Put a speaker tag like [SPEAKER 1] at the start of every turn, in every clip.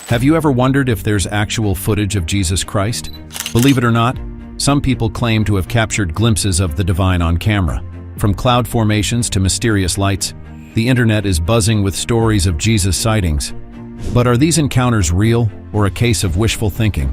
[SPEAKER 1] Have you ever wondered if there's actual footage of Jesus Christ? Believe it or not, some people claim to have captured glimpses of the divine on camera. From cloud formations to mysterious lights, the internet is buzzing with stories of Jesus sightings. But are these encounters real or a case of wishful thinking?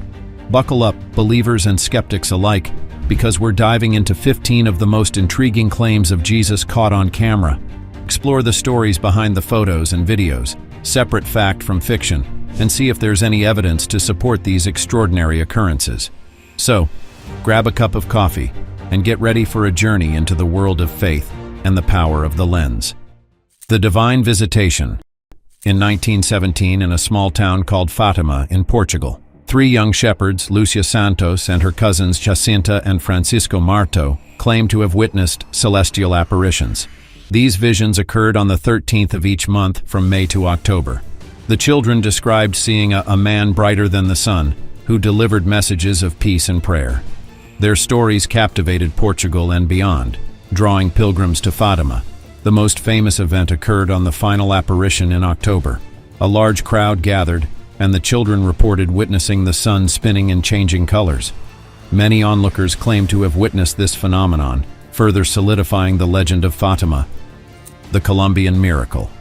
[SPEAKER 1] Buckle up, believers and skeptics alike, because we're diving into 15 of the most intriguing claims of Jesus caught on camera. Explore the stories behind the photos and videos, separate fact from fiction, and see if there's any evidence to support these extraordinary occurrences. So, grab a cup of coffee and get ready for a journey into the world of faith and the power of the lens. The Divine Visitation. In 1917, in a small town called Fatima in Portugal, 3 young shepherds, Lucia Santos and her cousins Jacinta and Francisco Marto, claimed to have witnessed celestial apparitions. These visions occurred on the 13th of each month from May to October. The children described seeing a man brighter than the sun, who delivered messages of peace and prayer. Their stories captivated Portugal and beyond, drawing pilgrims to Fatima. The most famous event occurred on the final apparition in October. A large crowd gathered, and the children reported witnessing the sun spinning and changing colors. Many onlookers claimed to have witnessed this phenomenon, further solidifying the legend of Fatima. The Colombian Miracle.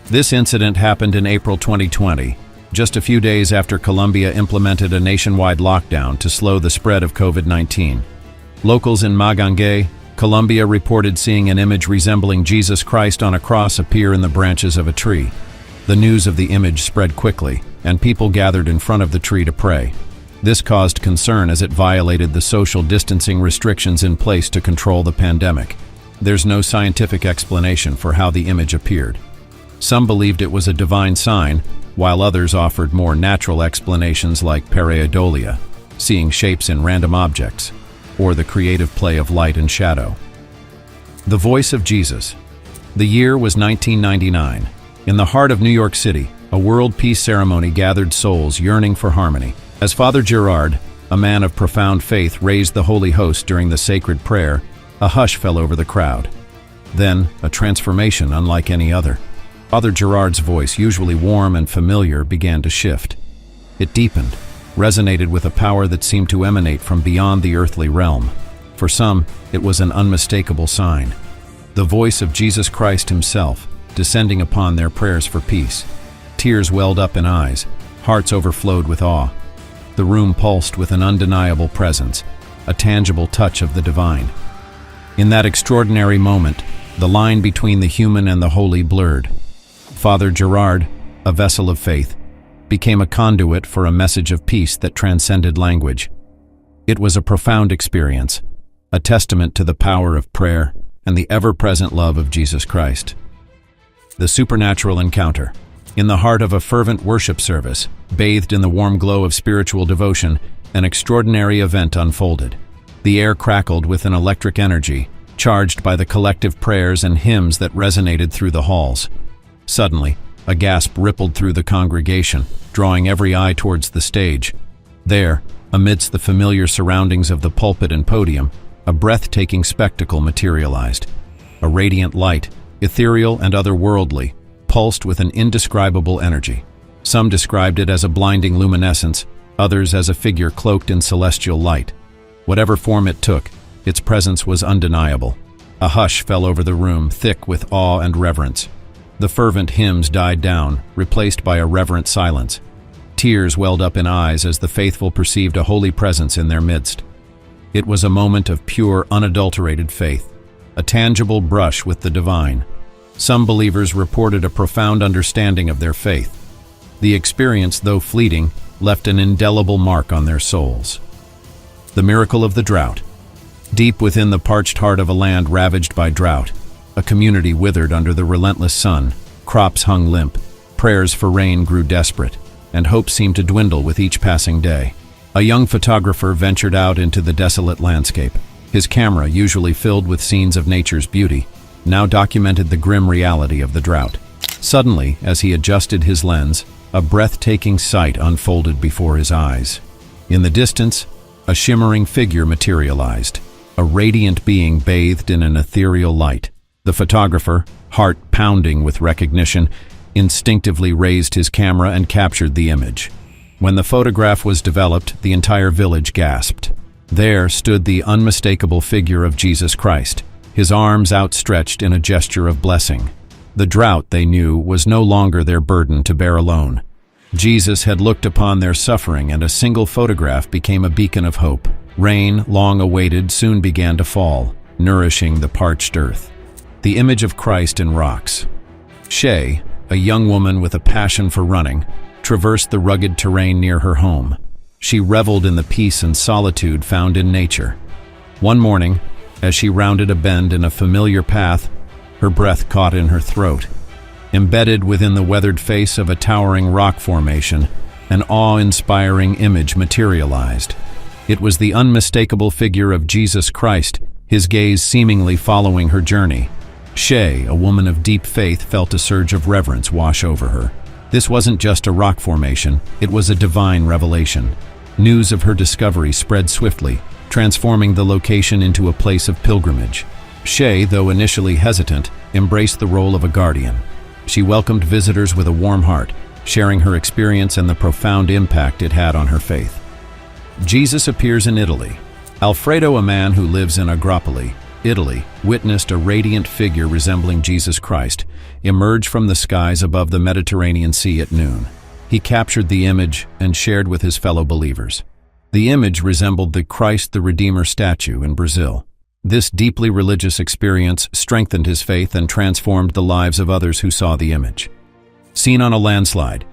[SPEAKER 1] This incident happened in April 2020, just a few days after Colombia implemented a nationwide lockdown to slow the spread of COVID-19. Locals in Magangué, Colombia reported seeing an image resembling Jesus Christ on a cross appear in the branches of a tree. The news of the image spread quickly, and people gathered in front of the tree to pray. This caused concern as it violated the social distancing restrictions in place to control the pandemic. There's no scientific explanation for how the image appeared. Some believed it was a divine sign, while others offered more natural explanations like pareidolia, seeing shapes in random objects, or the creative play of light and shadow. The Voice of Jesus. The year was 1999. In the heart of New York City, a world peace ceremony gathered souls yearning for harmony. As Father Gerard, a man of profound faith, raised the Holy Host during the sacred prayer, a hush fell over the crowd. Then, a transformation unlike any other. Father Gerard's voice, usually warm and familiar, began to shift. It deepened, resonated with a power that seemed to emanate from beyond the earthly realm. For some, it was an unmistakable sign. The voice of Jesus Christ himself, descending upon their prayers for peace. Tears welled up in eyes, hearts overflowed with awe. The room pulsed with an undeniable presence, a tangible touch of the divine. In that extraordinary moment, the line between the human and the holy blurred. Father Gerard, a vessel of faith, became a conduit for a message of peace that transcended language. It was a profound experience, a testament to the power of prayer and the ever-present love of Jesus Christ. The supernatural encounter. In the heart of a fervent worship service, bathed in the warm glow of spiritual devotion, an extraordinary event unfolded. The air crackled with an electric energy, charged by the collective prayers and hymns that resonated through the halls. Suddenly, a gasp rippled through the congregation, drawing every eye towards the stage. There, amidst the familiar surroundings of the pulpit and podium, a breathtaking spectacle materialized. A radiant light, ethereal and otherworldly, pulsed with an indescribable energy. Some described it as a blinding luminescence, others as a figure cloaked in celestial light. Whatever form it took, its presence was undeniable. A hush fell over the room, thick with awe and reverence. The fervent hymns died down, replaced by a reverent silence. Tears welled up in eyes as the faithful perceived a holy presence in their midst. It was a moment of pure, unadulterated faith, a tangible brush with the divine. Some believers reported a profound understanding of their faith. The experience, though fleeting, left an indelible mark on their souls. The miracle of the drought. Deep within the parched heart of a land ravaged by drought, a community withered under the relentless sun, crops hung limp, prayers for rain grew desperate, and hope seemed to dwindle with each passing day. A young photographer ventured out into the desolate landscape. His camera, usually filled with scenes of nature's beauty, now documented the grim reality of the drought. Suddenly, as he adjusted his lens, a breathtaking sight unfolded before his eyes. In the distance, a shimmering figure materialized, a radiant being bathed in an ethereal light. The photographer, heart pounding with recognition, instinctively raised his camera and captured the image. When the photograph was developed, the entire village gasped. There stood the unmistakable figure of Jesus Christ, his arms outstretched in a gesture of blessing. The drought, they knew, was no longer their burden to bear alone. Jesus had looked upon their suffering, and a single photograph became a beacon of hope. Rain, long awaited, soon began to fall, nourishing the parched earth. The image of Christ in rocks. Shay, a young woman with a passion for running, traversed the rugged terrain near her home. She reveled in the peace and solitude found in nature. One morning, as she rounded a bend in a familiar path, her breath caught in her throat. Embedded within the weathered face of a towering rock formation, an awe-inspiring image materialized. It was the unmistakable figure of Jesus Christ, his gaze seemingly following her journey. Shay, a woman of deep faith, felt a surge of reverence wash over her. This wasn't just a rock formation, it was a divine revelation. News of her discovery spread swiftly, transforming the location into a place of pilgrimage. Shay, though initially hesitant, embraced the role of a guardian. She welcomed visitors with a warm heart, sharing her experience and the profound impact it had on her faith. Jesus appears in Italy. Alfredo, a man who lives in Agropoli, Italy, witnessed a radiant figure resembling Jesus Christ emerge from the skies above the Mediterranean Sea at noon. He captured the image and shared with his fellow believers. The image resembled the Christ the Redeemer statue in Brazil. This deeply religious experience strengthened his faith and transformed the lives of others who saw the image. Seen on a landslide.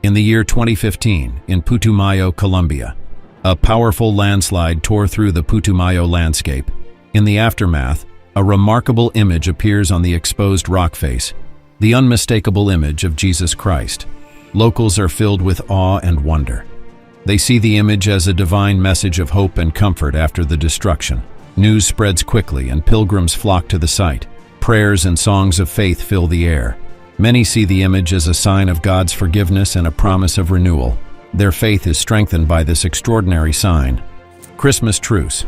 [SPEAKER 1] In the year 2015, in Putumayo, Colombia, a powerful landslide tore through the Putumayo landscape. In the aftermath, a remarkable image appears on the exposed rock face, the unmistakable image of Jesus Christ. Locals are filled with awe and wonder. They see the image as a divine message of hope and comfort after the destruction. News spreads quickly and pilgrims flock to the site. Prayers and songs of faith fill the air. Many see the image as a sign of God's forgiveness and a promise of renewal. Their faith is strengthened by this extraordinary sign. Christmas truce.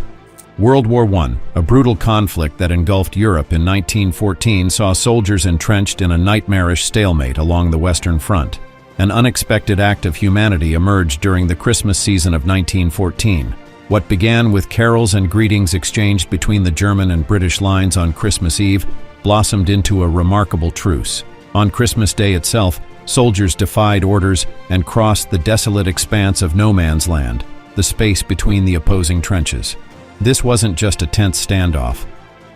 [SPEAKER 1] World War I, a brutal conflict that engulfed Europe in 1914, saw soldiers entrenched in a nightmarish stalemate along the Western Front. An unexpected act of humanity emerged during the Christmas season of 1914. What began with carols and greetings exchanged between the German and British lines on Christmas Eve blossomed into a remarkable truce. On Christmas Day itself, soldiers defied orders and crossed the desolate expanse of no man's land, the space between the opposing trenches. This wasn't just a tense standoff.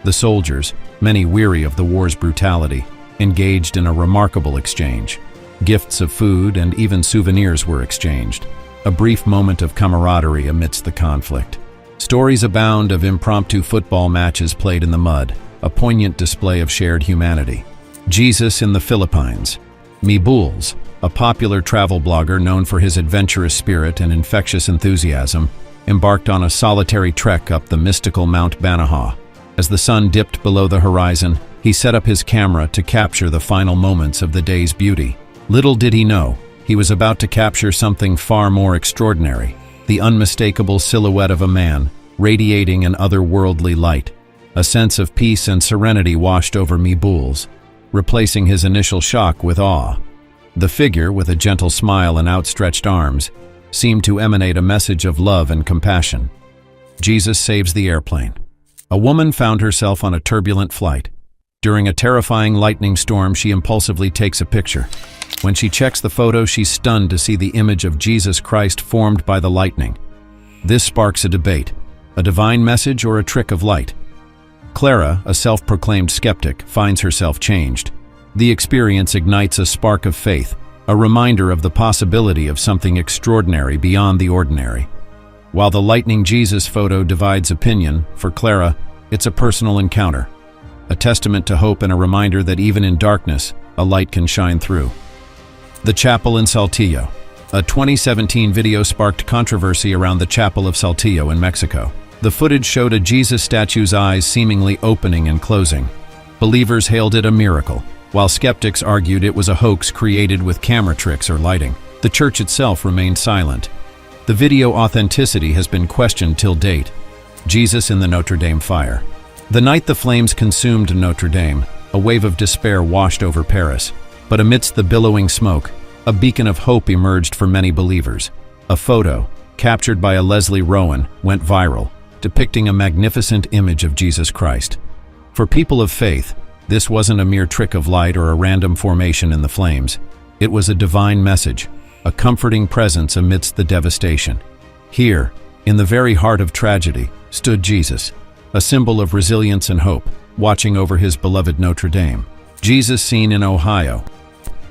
[SPEAKER 1] The soldiers, many weary of the war's brutality, engaged in a remarkable exchange. Gifts of food and even souvenirs were exchanged. A brief moment of camaraderie amidst the conflict. Stories abound of impromptu football matches played in the mud, a poignant display of shared humanity. Jesus in the Philippines. Mibuls, a popular travel blogger known for his adventurous spirit and infectious enthusiasm, embarked on a solitary trek up the mystical Mount Banahaw. As the sun dipped below the horizon, he set up his camera to capture the final moments of the day's beauty. Little did he know, he was about to capture something far more extraordinary, the unmistakable silhouette of a man, radiating an otherworldly light. A sense of peace and serenity washed over Mibuls, replacing his initial shock with awe. The figure, with a gentle smile and outstretched arms, seemed to emanate a message of love and compassion. Jesus saves the airplane. A woman found herself on a turbulent flight. During a terrifying lightning storm, she impulsively takes a picture. When she checks the photo, she's stunned to see the image of Jesus Christ formed by the lightning. This sparks a debate: a divine message or a trick of light? Clara, a self-proclaimed skeptic, finds herself changed. The experience ignites a spark of faith, a reminder of the possibility of something extraordinary beyond the ordinary. While the lightning Jesus photo divides opinion, for Clara, it's a personal encounter, a testament to hope and a reminder that even in darkness, a light can shine through. The Chapel in Saltillo. A 2017 video sparked controversy around the Chapel of Saltillo in Mexico. The footage showed a Jesus statue's eyes seemingly opening and closing. Believers hailed it a miracle, while skeptics argued it was a hoax created with camera tricks or lighting. The church itself remained silent. The video authenticity has been questioned till date. Jesus in the Notre Dame fire. The night the flames consumed Notre Dame, a wave of despair washed over Paris. But amidst the billowing smoke, a beacon of hope emerged for many believers. A photo, captured by a Leslie Rowan, went viral, depicting a magnificent image of Jesus Christ. For people of faith, this wasn't a mere trick of light or a random formation in the flames. It was a divine message, a comforting presence amidst the devastation. Here, in the very heart of tragedy, stood Jesus, a symbol of resilience and hope, watching over his beloved Notre Dame. Jesus seen in Ohio.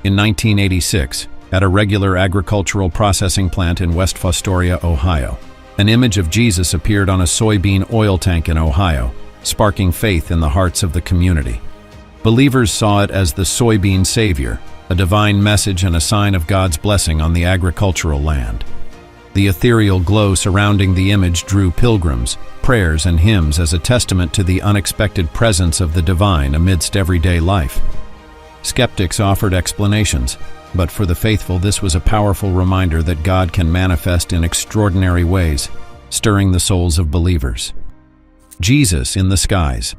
[SPEAKER 1] In 1986, at a regular agricultural processing plant in West Fostoria, Ohio, an image of Jesus appeared on a soybean oil tank in Ohio, sparking faith in the hearts of the community. Believers saw it as the soybean savior, a divine message and a sign of God's blessing on the agricultural land. The ethereal glow surrounding the image drew pilgrims, prayers, and hymns as a testament to the unexpected presence of the divine amidst everyday life. Skeptics offered explanations, but for the faithful this was a powerful reminder that God can manifest in extraordinary ways, stirring the souls of believers. Jesus in the skies.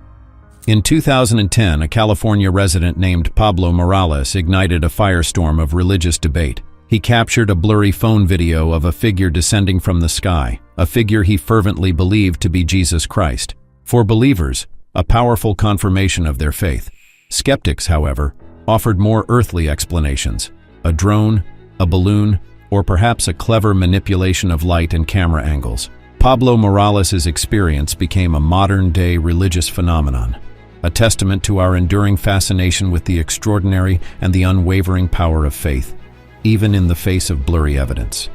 [SPEAKER 1] In 2010, a California resident named Pablo Morales ignited a firestorm of religious debate. He captured a blurry phone video of a figure descending from the sky, a figure he fervently believed to be Jesus Christ. For believers, a powerful confirmation of their faith. Skeptics, however, offered more earthly explanations: a drone, a balloon, or perhaps a clever manipulation of light and camera angles. Pablo Morales' experience became a modern-day religious phenomenon, a testament to our enduring fascination with the extraordinary and the unwavering power of faith, even in the face of blurry evidence.